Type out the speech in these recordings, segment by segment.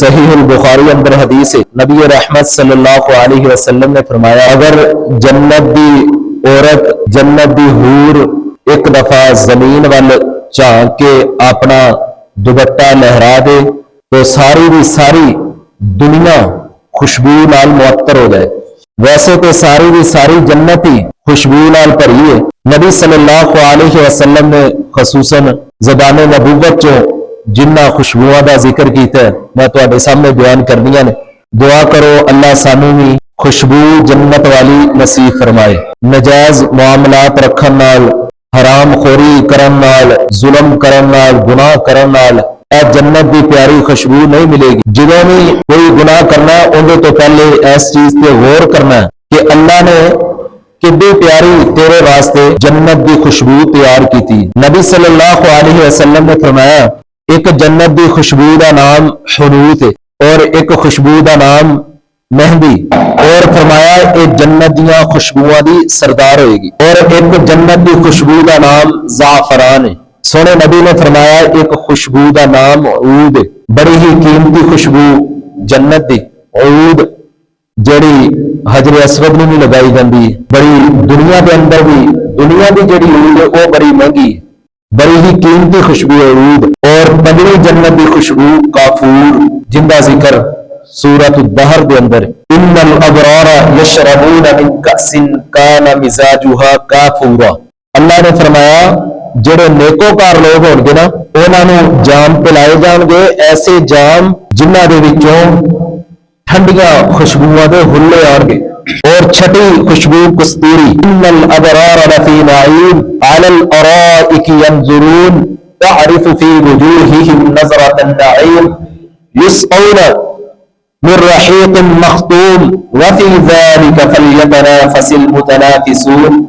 صحیح البخاری اندر حدیث ہے نبی رحمت صلی اللہ علیہ وسلم نے فرمایا اگر جنت دی عورت جنت دی حور ایک دفعہ زمین وال جھانک کے اپنا دوپٹہ لہرا دے تو ساری دی ساری دنیا خوشبو نال معطر ہو جائے. ویسے تو ساری دی ساری جنت ہی خوشبو نال بھری ہے. نبی صلی اللہ علیہ وسلم نے خصوصاً زبان نبوت چوں جنہ خوشبوؤں دا ذکر کیتا ہے میں تواڈے سامنے بیان کرنیاں نے. دعا کرو اللہ سانو بھی خوشبو جنت والی نصیب فرمائے. نجائز معاملات رکھن نال، حرام خوری کرن نال، ظلم کرن نال، گناہ کرن نال اے جنت دی پیاری خوشبو نہیں ملے گی. جدوں بھی کوئی گناہ کرنا اندے تو پہلے اس چیز پہ غور کرنا ہے کہ اللہ نے کتنی پیاری تیرے واسطے جنت دی خوشبو تیار کی تھی. نبی صلی اللہ علیہ وسلم نے فرمایا ایک جنت دی خوشبو دا نام حنوت ہے اور ایک خوشبو دا نام مہندی، اور فرمایا ایک جنت دیاں خوشبوؤں دی سردار ہوئے گی، اور ایک جنت دی خوشبو دا نام زعفران ہے. سونے نبی نے فرمایا ایک خوشبو دا نام عود ہے، بڑی ہی قیمتی خوشبو جنت دی عود جڑی حجر اسود میں بھی لگائی جاندی ہے. بڑی دنیا دے اندر بھی دنیا دی جڑی عود ہے وہ بڑی مہنگی ہے، بڑی ہی قیمتی خوشبو ہے عود. اور پنجویں جنت دی خوشبو کافور جن دا ذکر سورۃ الدہر دے اندر ان الابرار یشربون من کأس کان مزاجها کافورا. اللہ نے فرمایا جڑے نیکوکار لوگ ہون گے نا انہاں نوں جام پلائے جان گے ایسے جام جنہاں دے وچوں ٹھنڈیاں خوشبوؤں دے ہلے آن گے. اور چھٹی خوشبو کستوری ان الابرار لفی نعیم علی الارائک ینظرون تعرف فی وجوہہم نظرۃ النعیم یسقون من رحیق مختوم وفی ذلک فلیتنافس المتنافسون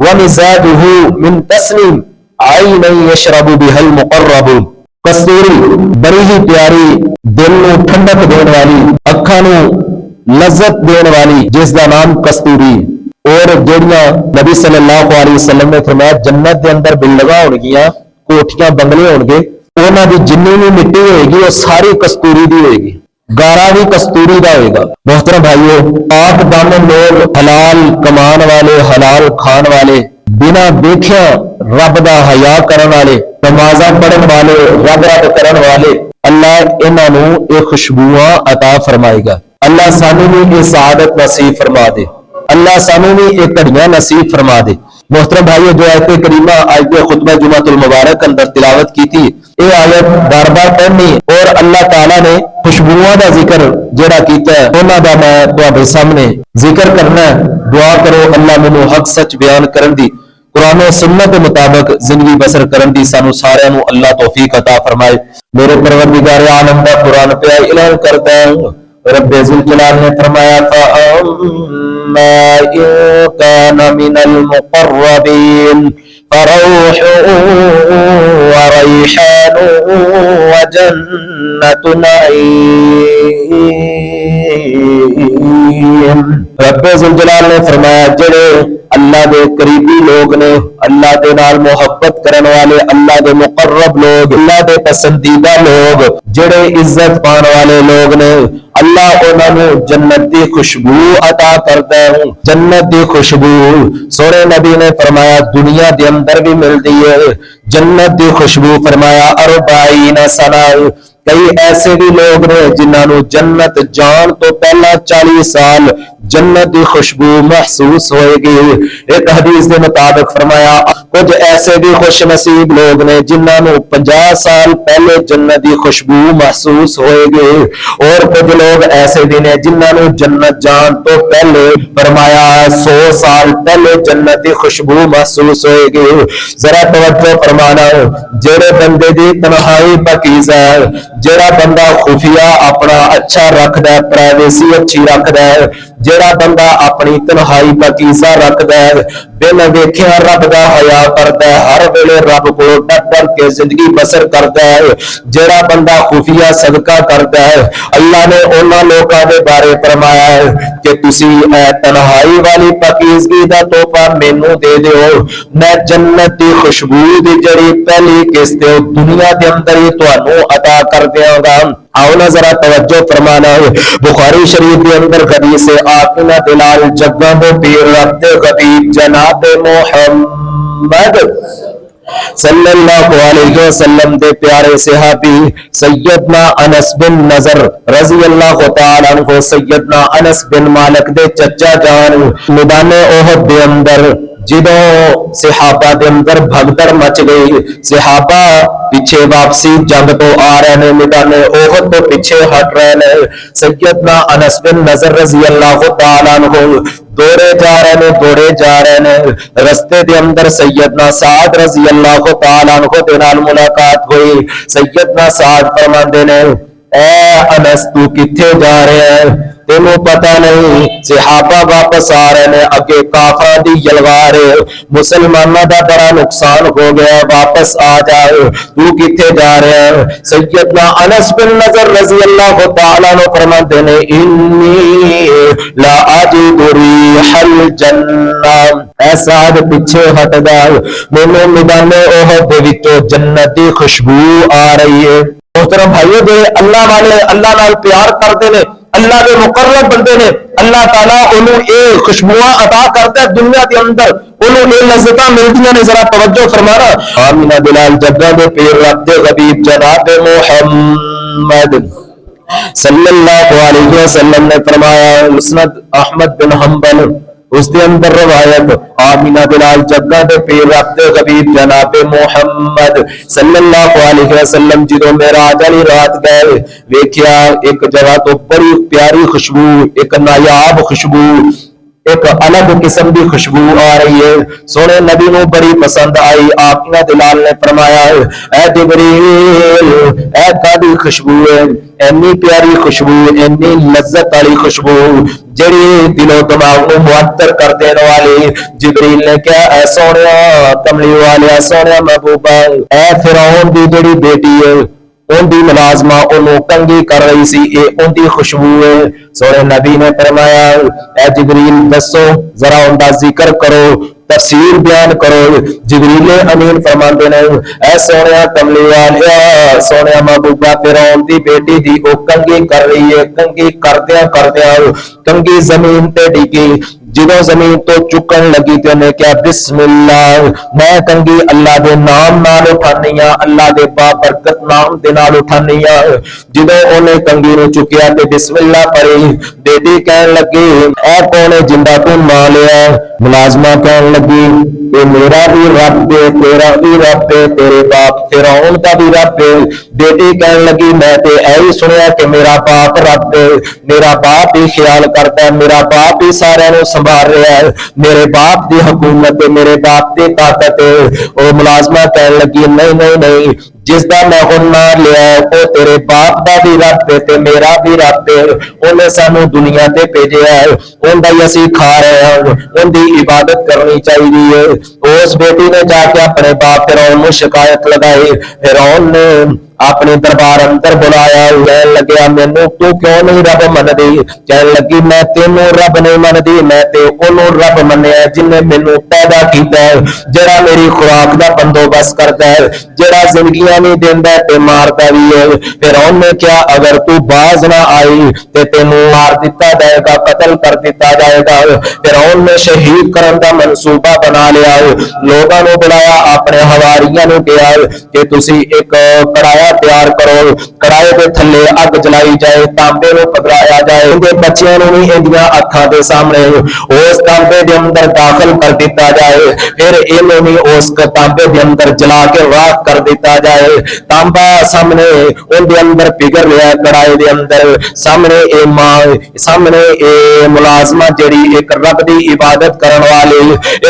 ومزاجہ من تسنیم عینا یشرب بها المقربون. کستوری بڑی ہی پیاری دل نو ٹھنڈک دین والی اکھاں نو لذت دین والی جس دا نام کستوری. اور جڑیاں نبی صلی اللہ علیہ وسلم نے فرمایا جنت دے اندر بلڈنگاں ہون گیاں کوٹھیاں بنگلے ہون گے انہاں دی جنی بھی مٹی ہوئے گی وہ ساری کستوری دی ہوئے گی، گارا بھی کستوری دا ہوئے گا. محترم بھائیو پاک دامن لوگ حلال کمان والے حلال کھان والے بنا دیکھیا رب دا حیا کرن والے نمازاں پڑھن والے رب رب کرن والے اللہ انہاں نوں اے خوشبوواں عطا فرمائے گا. اللہ سانو بھی اے سعادت نصیب فرما دے، اللہ سانو بھی اے گھڑیاں نصیب فرما دے. محترم بھائیو جو آیت کریمہ آج کے خطبہ جمعۃ المبارک اندر تلاوت کی تھی اے آیت بار بار پڑھنی اور اللہ تعالیٰ نے خوشبوؤں دا ذکر جڑا کیتا ہے انہاں دا میں تواڈے سامنے ذکر کرنا ہے. دعا کرو اللہ مینوں حق سچ بیان کرن دی قرآن و سنت کے مطابق زندگی بسر کرن دی سانو سارے نو اللہ توفیق عطا فرمائے. میرے پروردگار عالم دا قرآن پہ اعلان کرتا ہے رب ذوالجلال نے فرمایا فَأَمَّا إِن كَانَ مِنَ الْمُقَرَّبِينَ فَرَوْحٌ وَرَيْحَانٌ وَجَنَّةُ نَعِيمٍ. رب ذوالجلال نے فرمایا جڑے اللہ دے قریبی لوگ نے، اللہ دے نال محبت کرن والے، اللہ دے مقرب لوگ، اللہ دے پسندیدہ لوگ، جڑے عزت پان والے لوگ نے، اللہ انہاں نوں جنت دی خوشبو عطا کردا ہے. جنت دی خوشبو سونے نبی نے فرمایا دنیا دے اندر بھی ملدی ہے. جنت دی خوشبو فرمایا 40 سنہ کئی ایسے بھی لوگ نے جنہاں نوں جنت جان تو پہلا 40 سال جنت دی خوشبو محسوس ہوئے گی. ایک حدیث کے مطابق فرمایا کچھ ایسے بھی خوش نصیب لوگ نے جنہاں نوں 50 سال پہلے جنت دی خوشبو محسوس ہوئے گی، اور کچھ لوگ ایسے بھی نے جنہاں نوں جنت جان تو پہلے فرمایا 100 سال پہلے جنت دی خوشبو محسوس ہوئے گی. ذرا توجہ فرمانا جڑے بندے دی تنہائی پاکیزہ ہے، جڑا بندہ خفیہ اپنا اچھا رکھدا ہے، پرائیویسی اچھی رکھدا ہے، جڑا بندہ اپنی تنہائی پاکیزہ رکھدا ہے، بن ویکھیا رب دا حیا کردا ہے، ہر ویلے رب کو ڈر ڈر کے زندگی بسر کردا ہے، جڑا بندہ خفیہ صدقہ کردا ہے اللہ نے انہاں لوکاں دے بارے فرمایا ہے کہ تسی اے تنہائی والی پاکیزگی دا تحفہ مینوں دے دیو، میں جنت دی خوشبو دی جڑی پہلی قسط دنیا دے اندر ہی تانوں عطا کر دیاں گا. आओ ना जरा तवज्जो फरमाना है। बुखारी शरीफ के अंदर हदीस है, आकिना बिलाल जग्गा दे पीर रब दे हबीब जनाब मोहम्मद सल्लल्लाहु अलैहि वसल्लम दे प्यारे सहाबी सैयदना अनस बिन नजर रजी अल्लाह तआला अन्हु, सैयदना अनस बिन मालिक दे चचा जान मैदान ओहद दे अंदर जदों सहाबा दे अंदर भगदड़ मच गई, सहाबा पीछे वापसी जंग तो आ रहे हैं, मैदान ओहद तो पीछे हट रहे हैं। सैयदना अनस बिन नजर रजी अल्लाह तआला अन्हु दौड़े जा रहे हैं। रस्ते दे अंदर सैयदना साद रजी अल्लाह तआला अन्हु दे नाल मुलाकात हुई। सैयदना साद फरमांदे ने, ए अनस तू किथे जा रहा है, तेनों पता नहीं? सहाबा वापस आ रहे हैं, अगे काफरा दी यलवार है, मुसलमानों का बड़ा नुकसान हो गया, वापस आ जाओ, तू किथे जा रहा है? सैयदना अनस बिन नजर रजी अल्लाह तआला अन्हु फरमाते ने, इन्नी ला अजिदु रिहल जन्ना, ऐसा पीछे हट जाओ, मैनू मैदान ओहद दे विचों जन्नत दी खुशबू आ रही है। मोहतरम भाइयों, जो अल्लाह वाले अल्लाह नाल प्यार करते ने, अल्लाह के मुकर्रब बंदे ने, अल्लाह ताला उन्होंने ये खुशबुआं अता करता है दुनिया के अंदर, उन्होंने ये लज़्ज़तां मिलदियां ने। जरा तवज्जो फरमाना। आमिना बिलाल जग्गा दे पीर रब दे हबीब जनाब मोहम्मद सल्लल्लाहु अलैहि वसल्लम ने फरमाया, मुस्नद अहमद बिन हंबल उसके अंदर रवायत, आमिना बिलाल जग्गा दे पीर रब दे हबीब जनाब मोहम्मद सल्लल्लाहु अलैहि वसल्लम जदों मेराज वाली रात गए, वेख्या एक जगह तो बड़ी प्यारी खुशबू, एक नायाब खुशबू, एक अलग किस्म की खुशबू आ रही है। सोने नबी को बड़ी पसंद आई। आकिना बिलाल ने फरमाया, ऐ जिब्रील, ऐ कादी खुशबू है, इन्नी प्यारी खुशबू, इन्नी लज्जत वाली खुशबू जेड़ी दिलो दिमाग को मुअत्तर कर देने वाली। जिब्रील ने क्या, ऐ सोनिया कमली वाले, सोनिया महबूबा, ऐ फिरौन दी जेड़ी बेटी है उनकी मुलाजमा उन्होंने कंगी कर रही सी, ये उनकी खुशबू है। सोने नबी ने फरमाया, ऐ जिब्रील दसो जरा उनका जिक्र करो, तफसीर बयान करो। जिब्रील अमीन फरमाते ने, ऐ सोनिया कमली वालिया, सोनिया महबूबा फिरौन दी बेटी दी ओ कंगी कर रही है। कंगी करदियां करदियां कंगी जमीन ते डिगी, जदों जमीन तो चुकन लगी तो उन्हें क्या, बिस्मिल्लाह, मैं कंगी अल्लाह के नाम नाल उठानी आ, अल्लाह के बाबरकत नाम दे नाल उठानी आ। जदों उन्हें कंगी नूं चुकिया ते बिस्मिल्लाह पढ़ी, बेटी कहन लगी, ऐ कौन है जिंदा तू मां लिया? मुलाजमा कहन लगी, ये मेरा भी रब है, तेरा भी रब है, तेरे बाप फिरौन का भी रब है। बेटी कहन लगी, मैं तो यही सुनिया कि मेरा बाप रब है, मेरा बाप ही ख्याल करता है, मेरा बाप ही सारे संभाल रहा है, मेरे बाप की हुकूमत है, मेरे बाप की ताकत है। और मुलाजमा कहन लगी, नहीं नहीं नहीं, जिसका मैं हुन नाम लिया वो तेरे बाप का भी रब है ते मेरा भी रब है, उन्हें सानू दुनिया ते भेजा है, उनका ही असी खा रहे हैं, उनकी इबादत करनी चाहिए। उस बेटी ने जाके अपने बाप फिरौन को शिकायत लगाई। फिरौन ने अपने दरबार अंदर बुलाया, कहन लगे, मैनू तू क्यों नहीं रब मनदी? कहन लगी, मैं तेनू रब नहीं मनदी, मैं ते ओनू रब मन्निया जिन्हें मैनू पैदा किया है, जरा मेरी खुराक का बंदोबस्त करता है, जरा जिंदगियां नहीं देंदा ते मारता भी है। फिरौन ने क्या, अगर तू बाज ना आई ते तेनू मार दिता जाएगा, कत्ल कर दिता जाएगा। फिरौन ने शहीद करने का मनसूबा बना लिया, लोगों को बुलाया, अपने हवारियां ने कहा कि तुसी एक कड़ाया तैयार करो, कड़ाए के थले अग जलाई जाए, तांबे को पकड़ाया जाए, उनके बच्चों को भी इंदियां अखां के सामने उस तांबे के अंदर दाखिल कर दिता जाए, फिर इन्हें भी उस तांबे के अंदर जला के राख कर दिता जाए। तांबा सामने उनके अंदर पिघल रहा है, कड़ाए के अंदर सामने ए मां, सामने ए मुलाजमा जेड़ी एक रब की इबादत करने वाली,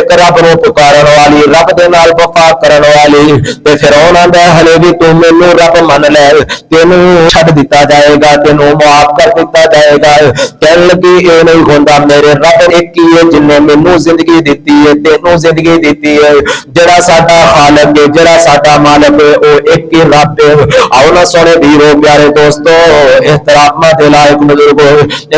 एक रब को पुकारने वाली, रब के नाल वफा करने वाली, ते फिरौन आंदा हले भी तू मैनू रब मन ले, तेनू छड्ड दिता जाएगा, तेनू माफ कर दिता जाएगा। कहन लगी, ये नहीं होंदा, मेरे रब एक ही है जिन्हें मैनू जिंदगी दी है, तेनू जिंदगी दी है, जड़ा साडा खालक है, जड़ा साडा मालिक है, वो एक ही रब है। आओ ना सोने वीरो प्यारे दोस्तों, एहतरामा दे लायक बुजुर्गो,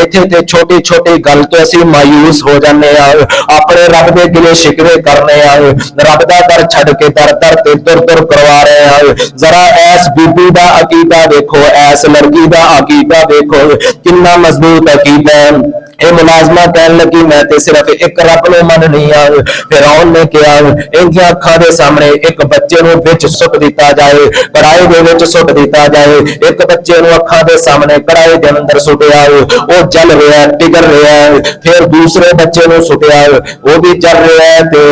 इत्थे ते छोटी छोटी गल तो असीं मायूस हो जाने आ, अपने रब दे गिले शिकवे करने आ, रब दा दर छड्ड के दर दर ते तुर तुर करवा रहे हैं। जरा ऐस बीबी दा अकीदा देखो, ऐस लड़की दा अकीदा देखो कितना मजबूत अकीदा है। ये मुलाजमा कहन लगी मैं ते सिर्फ एक रब नूं मननी आ। फिरौन ने कहा इनकी अखां दे सामने एक बच्चे नूं विच सुट दिता जाए, कढ़ाई दे विच सुट दिता जाए। एक बच्चे नूं अखां दे सामने कढ़ाई दे अंदर सुटिया, वो जल रहा है, पिघल रहा है। फिर दूसरे बच्चे नूं सुटिया, वो भी जल रहा है ते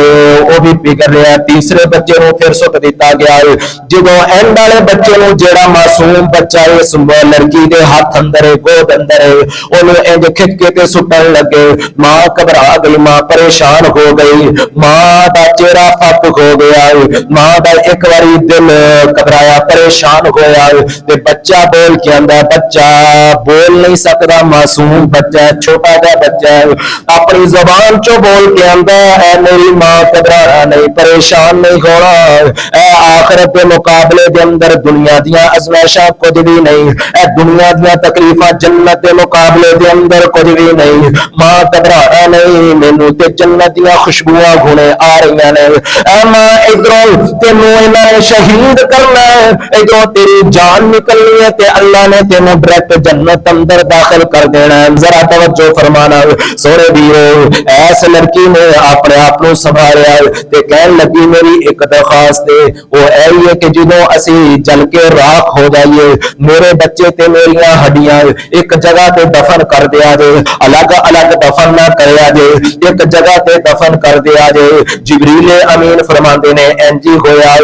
वो भी पिघल रहा है। तीसरे बच्चे नूं फिर सुट दिता गया है। जदों एंड वाले बच्चे नूं जेड़ा मासूम बच्चा है इस लड़की दे हाथ अंदर है, गोद अंदर है, ओनूं इंज खिच के ते सुटन लगे। मां घबरा गई, मां परेशान हो गई, मां दा चेहरा फक हो गया, मां दा एक बारी दिल घबराया, परेशान होया ते बच्चा बोल के आंदा, बच्चा बोल नहीं सकता, मासूम बच्चा है, छोटा सा बच्चा है, अपनी जुबान चो बोल के आंदा है मेरी मां घबराना नहीं, परेशान नहीं होना। ए आखिरत के मुकाबले दे अंदर दुनिया दियां अज़माइशां कुछ भी नहीं, ए दुनिया दियां तकलीफां जन्नत के मुकाबले दे अंदर कुछ भी नहीं। मां घबराना नहीं, मैनू ते जन्नत दियां खुशबुआं घुने आ रही ने। ऐ मां इधरों तेनू इन्हां ने शहीद करना है, इधरों तेरी जान निकलनी है ते अल्लाह ने तेनू डायरेक्ट जन्नत अंदर दाखिल कर देना है। जरा तवज्जो फरमाना सोने दीओ। ऐस लड़की ने अपने आप को संभालिया ते कहन लगी मेरी एक दरखास्त है, वो यही है कि जदों असी जल के राख हो जाइए, मेरे बच्चे ते मेरियां हड्डियां एक जगह ते दफन कर दिया जे, अलग अलग दफन ना करया जे, एक जगह ते दफन कर दिया जे। जिब्रील अमीन फरमाते ने इंजी होया।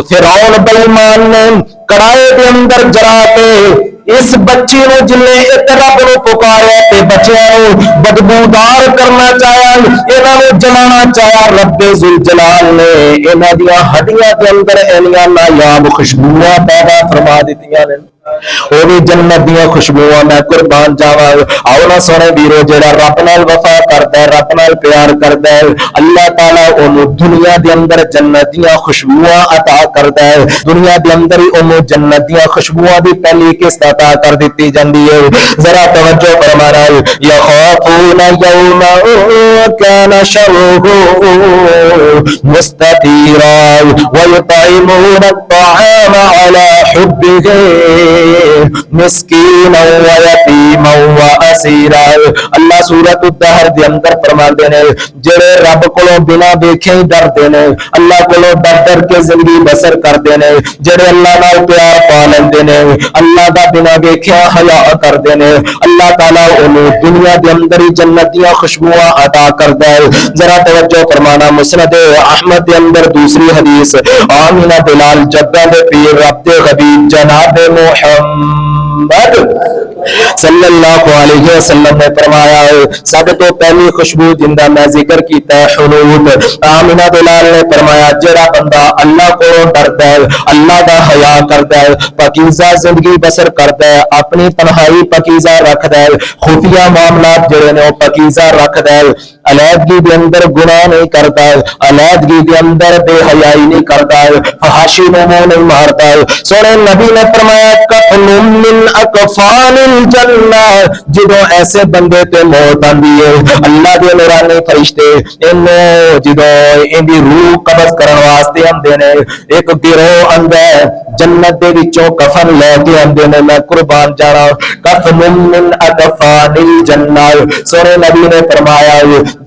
फिरौन बेईमान ने कढ़ाई के अंदर जरा के इस बच्ची नूं जिन्ने एक रब नूं पुकारिया ते बच्चियां नूं बदबूदार करना चाहा, इन्हां नूं जलाना चाहा। रब्बे जुल जलाल ने इन्हां दियां हड्डियां के अंदर इन्नियां नायाब खुशबुआं पैदा फरमा दित्तियां ने, वो भी जन्नत दियां खुशबुआं। मैं कुर्बान जावा। आओ ना सोने वीरो, जेड़ा रब नाल वफा करदा है, रब नाल प्यार करदा है, अल्लाह ताला ओनू दुनिया दे अंदर जन्नत दियां खुशबुआं अता करदा है। दुनिया दे अंदर ही ओनू जन्नत दियां खुशबुआं दी पहली किस्त अता कर दित्ती जांदी है। जरा तवज्जो फरमाना, यखाफूना यौमा काना शर्रुहु मुस्ततीरा व युतइमूना अत्तआम अला हुब्बिही मिस्कीन व यतीम व असीरा। अल्लाह सूरत उद्दहर दे अंदर फरमाते ने जेड़े रब कोलों बिना देखे ही डरते ने, अल्लाह कोलों डर डर के जिंदगी बसर करते ने, जेड़े अल्लाह नाल प्यार पा लेंदे ने, अल्लाह दा बिना देखिया हया करते ने, अल्लाह ताला उन्हें दुनिया दे अंदर ही जन्नत दियां खुशबुआं अता करदा है। जरा तवज्जो फरमाना, मुस्नद अहमद दे अंदर दूसरी हदीस, आमिना बिलाल जद्दा दे पीर रब्ते हबीब जनाब मुहम्मद सल्लल्लाहु अलैहि वसल्लम ने फरमाया सब तो पहली खुशबू जिंदा मैं जिक्र कीता है हुनूद। आमिना बिलाल ने फरमाया जेड़ा बंदा अल्लाह को डरदा है, अल्लाह दा हया करदा है, पाकीज़ा जिंदगी बसर करदा है, अपनी तन्हाई पाकीज़ा रखदा है, खुफिया मामलात जेड़े ने पाकीज़ा रखदा है, अलैदगी के अंदर गुनाह नहीं करता है, अलैदगी के अंदर बेहयाई नहीं करता है, फहाशी में मुंह नहीं मारता है। सोने नबी ने फरमाया कफनुम मिन अकफानिल जन्ना, जिदों ऐसे बंदे ते मौत आंदी है अल्लाह दे नूरानी फरिश्ते इन्ने जिदों इनदी रूह कब्ज करन वास्ते आंदे ने, एक गिरोह आंदा है जन्नत दे विचों कफन लेके आंदे ने। मैं कुर्बान जाना कफनुम मिन अकफानिल जन्ना। सोने नबी ने फरमाया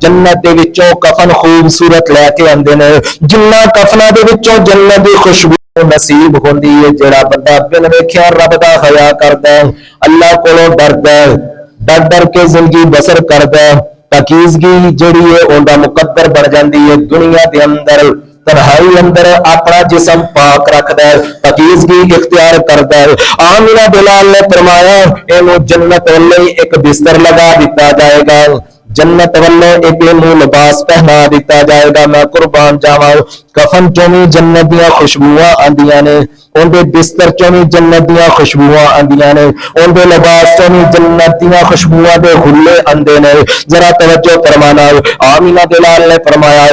जन्नत दे विचों कफन खूबसूरत लेके आंदे ने, जिन्ना कफना दे विचों जन्नत दी खुशबू नसीब होंदी है। जेड़ा बंदा बिन वेखिया रब दा हया करदा है, अल्लाह कोलों डरदा है, डर डर के जिंदगी बसर करदा है, पाकीज़गी जेड़ी है उनदा मुकद्दर बन जांदी है। दुनिया दे अंदर तन्हाई अंदर अपना जिस्म पाक रखदा है, पाकीज़गी इख्तियार करदा है। आमिना बिलाल ने फरमाया इन्हू जन्नत वाले एक बिस्तर लगा दिता जाएगा, जन्नत वालों एक लिबास पहना दिता जाएगा। मैं कुर्बान जावा कफन चों भी जन्नत दियां खुशबुआं आंदियां ने, उनके बिस्तर चों भी जन्नत दियां खुशबुआं आंदियां ने, उनके लिबास चों भी जन्नत दियां खुशबुआं दे हुल्ले आंदे ने। जरा तवज्जो फरमाना, आमिना बिलाल ने फरमाया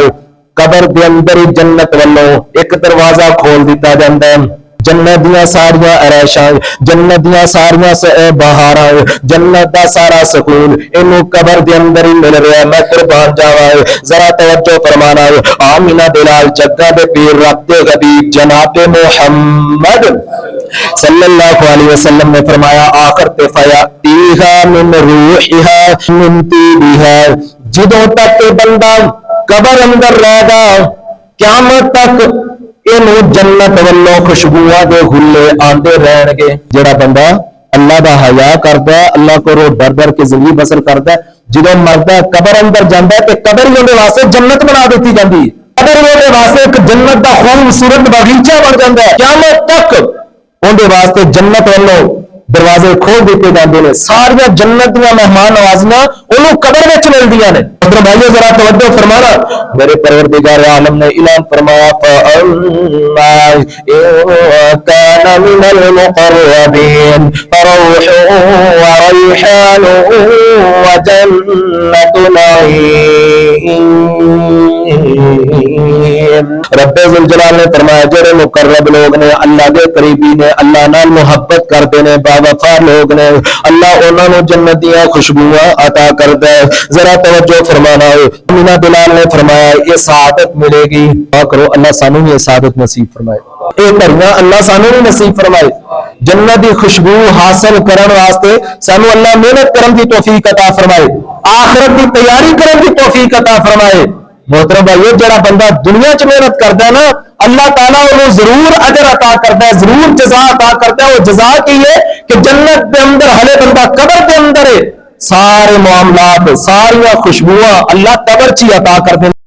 कबर दे अंदर ही जन्नत वालों एक दरवाजा खोल दिता जाता है, जन्नत दियां सारियां अरैशां, जन्नत दियां सारियां बहारां, जन्नत दा सारा सुकून इनू कबर दे अंदर ही मिल रहा है। मैं कुर्बान जावा जरा तवज्जो फरमाना, आमिना बिलाल जग्गा दे पीर रब दे हबीब जनाब मुहम्मद صلی اللہ علیہ وسلم نے فرمایا آخر تے فیاتیہا من روحہا من طیبہا، جدوں تک بندہ قبر اندر رہ گا قیامت تک اینو جنت والوں خوشبوواں دے گلے آندے رہن گے۔ جڑا بندہ اللہ دا حیا کردا ہے، اللہ کو رو ڈر ڈر کے زندگی بسر کردا ہے، جدوں مردا ہے قبر اندر جاندا ہے تے قبر ہی اندے واسطے جنت بنا دیتی جاندی ہے، قبر ہی اندے واسطے ایک جنت دا خوبصورت باغیچہ بن جاندا ہے، قیامت تک اندے واسطے جنت والوں دروازے کھول دیتے جاندے نے، سارا جنت دیا مہمان نوازیاں انہوں قبر وچ ملدیاں نے۔ محترم بھائیو ذرا توجہ فرمانا، میرے پروردگار عالم نے اعلان فرمایا فَأَمَّا إِن كَانَ مِنَ الْمُقَرَّبِينَ فَرَوْحٌ وَرَيْحَانٌ وَجَنَّتُ نَعِيمٍ۔ رب ذوالجلال نے فرمایا جڑے مقرب لوگ نے، اللہ دے قریبی نے، اللہ نال محبت کردے نے، با وفا لوگ نے، اللہ انہاں نوں جنت دیاں خوشبوواں عطا کردا ہے۔ ذرا توجہ فرمانا ہے، مینا بلال نے فرمایا یہ سعادت ملے گی، دعا کرو اللہ سانوں بھی سعادت نصیب فرمائے، اے بھریاں اللہ سانوں بھی نصیب فرمائے۔ جنت دی خوشبو حاصل کرن واسطے سانوں اللہ محنت کرن دی توفیق عطا فرمائے، آخرت دی تیاری کرن دی توفیق عطا فرمائے۔ محترم بھائیو جڑا بندہ دنیا چ محنت کردا ہے نا، اللہ تعالیٰ انہوں ضرور اجر عطا کرتا ہے، ضرور جزا عطا کرتا ہے۔ وہ جزا کی ہے کہ جنت دے اندر ہلے بندہ قبر دے اندر ہے، سارے معاملات ساری خوشبوواں اللہ قبر چی عطا کر دیں۔